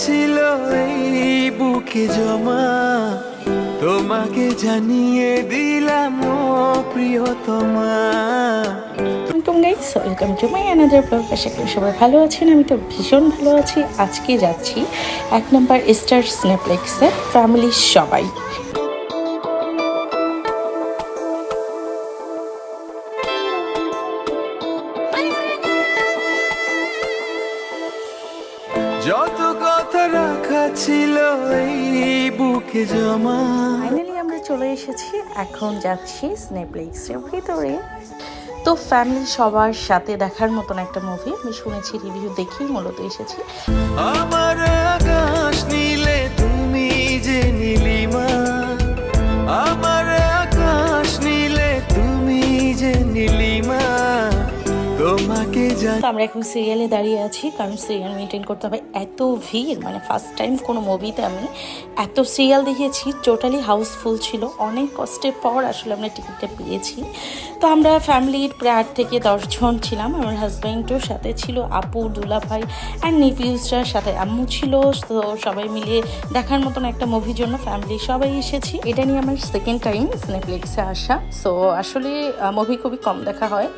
ছিল এই বুকে জমা, তোমাকে জানিয়ে দিলাম ও প্রিয়তমা। Welcome guys, welcome to my another blog. আশা করি সবাই ভালো আছেন। আমি তো ভীষণ ভালো আছি। আজকে যাচ্ছি 1 নম্বর স্টার সিনেপ্লেক্সে ফ্যামিলির সবাই। যত কথা রাখা ছিল এই বুকে জমা। ফাইনালি আমরা চলে এসেছি, এখন যাচ্ছি সিনেপ্লেক্সের ভিতরে। তো ফ্যামিলি সবার সাথে দেখার মতন একটা মুভি। আমি শুনেছি, রিভিউ দেখেই মূলত এসেছি। আমার আকাশ নীলে তুমি যে নীলিমা, আমার আকাশ নীলে তুমি যে নীলিমা, তোমাকে তো আমরা এখন সিরিয়ালে দাঁড়িয়ে আছি, কারণ সিরিয়াল মেনটেন করতে হবে। এত ভিড়, মানে ফার্স্ট টাইম কোনো মুভিতে আমি এত সিরিয়াল দেখেছি। টোটালি হাউসফুল ছিল। অনেক কষ্টের পর আসলে আমরা টিকিটটা পেয়েছি। তো আমরা ফ্যামিলির প্রায় 8 থেকে 10 জন ছিলাম। আমার হাজব্যান্ডও সাথে ছিল, আপু, দুলা ভাই অ্যান্ড নেভিউসটার সাথে আম্মু ছিল। তো সবাই মিলিয়ে দেখার মতন একটা মুভির জন্য ফ্যামিলি সবাই এসেছি। এটা নিয়ে আমার সেকেন্ড টাইম সিনেপ্লেক্সে আসা। সো আসলে মুভি খুবই কম দেখা হয়,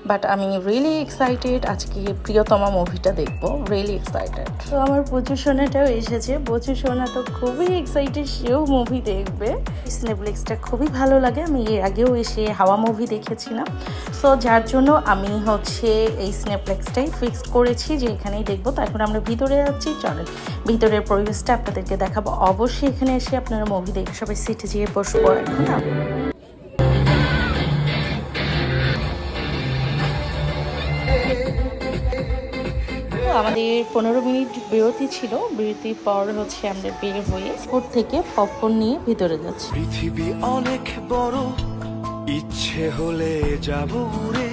বাট আমি রিয়েলি এক্সাইটেড আজকে প্রিয়তমা মুভিটা দেখবো। Really excited. তো আমার প্রচুর সোনাটাও এসেছে। প্রচুর সোনা তো খুবই এক্সাইটেড, সেও মুভি দেখবে। সিনেপ্লেক্সটা খুবই ভালো লাগে। আমি এর আগেও এসে হাওয়া মুভি দেখেছিলাম। সো যার জন্য আমি এই সিনেপ্লেক্সটাই ফিক্সড করেছি যে এখানেই দেখবো। তো এখন আমরা ভিতরে যাচ্ছি। চলেন ভিতরের পরিবেশটা আপনাদেরকে দেখাবো। অবশ্যই এখানে এসে আপনারা মুভি দেখে সবাই সিটে যেয়ে বসবো এখন না। আমাদের 15 মিনিট বিরতি ছিল। বিরতির পর আমরা বের হয়ে স্পোর্ট থেকে পপকর্ন নিয়ে ভিতরে যাচ্ছি। পৃথিবী অনেক বড়, ইচ্ছে হলে যাব রে,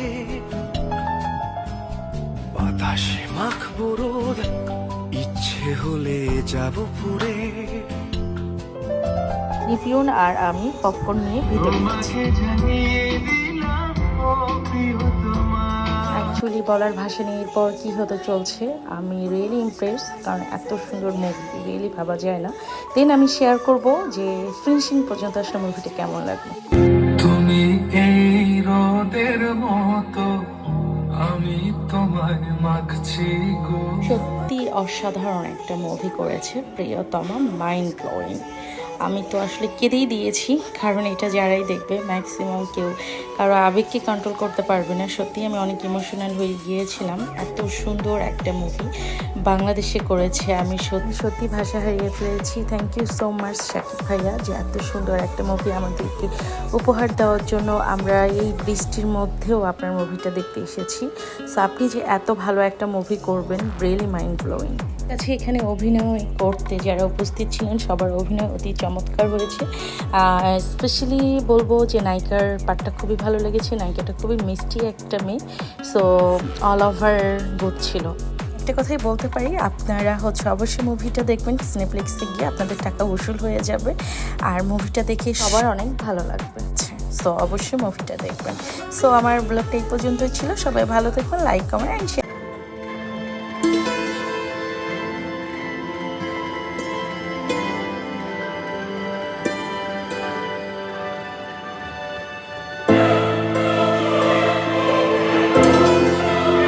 বাতাসে মাখবো রোদ, ইচ্ছে হলে যাব পুরে। নিপিয়ন আর আমি পপকর্ন নিয়ে ভিতরে যাচ্ছি। অ্যাকচুয়ালি বলার ভাষা নেই এরপর কী হতে চলছে। আমি রিয়েলি ইমপ্রেস, কারণ এত সুন্দর মুভি রিয়েলি ভাবা যায় না। দেন আমি শেয়ার করব যে ফিনিশিং পর্যন্ত আসলে মুভিটা কেমন লাগবে। তুমি এই রোদের মতো, আমি তোমায় মাখছি গো। সত্যি অসাধারণ একটা মুভি করেছে প্রিয়তমা, মাইন্ড ব্লোয়িং। আমি তো আসলে কেঁদেই দিয়েছি, কারণ এটা যারাই দেখবে ম্যাক্সিমাম কেউ কারো আবেগকে কন্ট্রোল করতে পারবে না। সত্যি আমি অনেক ইমোশনাল হয়ে গিয়েছিলাম। এত সুন্দর একটা মুভি বাংলাদেশে করেছে। আমি সত্যি ভাষা হারিয়ে ফেলেছি। Thank you so much Shakib ভাইয়া, যে এত সুন্দর একটা মুভি আমাদেরকে উপহার দেওয়ার জন্য। আমরা এই বৃষ্টির মধ্যেও আপনার মুভিটা দেখতে এসেছি। সো আপনি যে এত ভালো একটা মুভি করবেন, রিয়েলি মাইন্ড ব্লোয়িং। কাছে এখানে অভিনয় করতে যারা উপস্থিত ছিলেন সবার অভিনয় অতি চমৎকার হয়েছে। স্পেশালি বলবো যে নায়িকার পার্টটা খুবই ভালো লেগেছে। নায়িকাটা খুবই মিষ্টি একটা মেয়ে। সো অল ওভার গুড ছিল। একটা কথাই বলতে পারি, আপনারা অবশ্যই মুভিটা দেখবেন। সিনেপ্লেক্সে গিয়ে আপনাদের টাকা উসুল হয়ে যাবে, আর মুভিটা দেখে সবার অনেক ভালো লাগবে। সো অবশ্যই মুভিটা দেখবেন। সো আমার ব্লগটা এই পর্যন্তই ছিল। সবাই ভালো থাকবেন, লাইক, কমেন্ট অ্যান্ড শেয়ার।